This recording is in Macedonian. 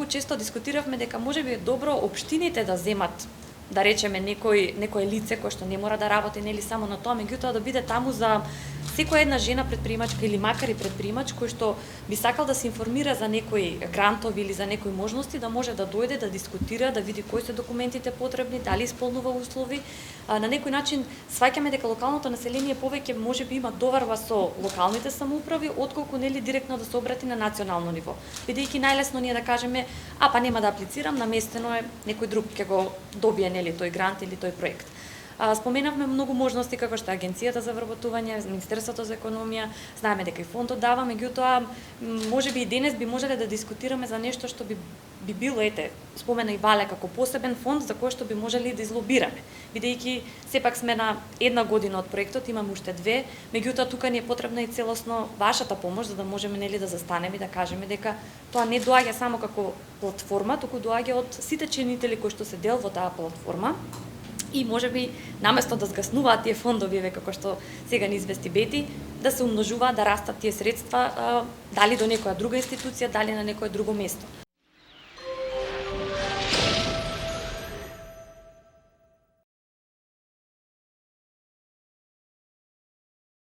често дискутиравме дека можеби е добро општините да земат, да речеме некој лице кој што не мора да работи нели само на тоа, меѓутоа да биде таму за секоја една жена предприемачка или макар и предприемач кој што би сакал да се информира за некои грантови или за некои можности, да може да дојде да дискутира, да види кои се документите потребни, дали исполнува услови. На некој начин сваќаме дека локалното население повеќе можеби има доварба со локалните самоуправи отколку нели директно да се обрати на национално ниво. Бидејќи најлесно ние да кажеме, па нема да аплицирам, наместено е некој друг ќе го добие нели тој грант или тој проект. Споменавме многу можности како што е Агенцијата за вработување, Министерството за економија, знаеме дека и фондот дава, меѓутоа можеби и денес би можеле да дискутираме за нешто што би било, спомена и Вале како посебен фонд за кој што би можеле да излобираме. Бидејќи сепак сме на една година од проектот, имаме уште 2, меѓутоа тука ни е потребна и целосно вашата помош за да можеме нели да застанеме и да кажеме дека тоа не доаѓа само како платформа, туку доаѓа од сите чинители кои што се дел во таа платформа. И можеби наместо да згаснуваат тие фондови како што сега ни извести Бети, да се умножуваат, да растат тие средства, дали до некоја друга институција, дали на некое друго место.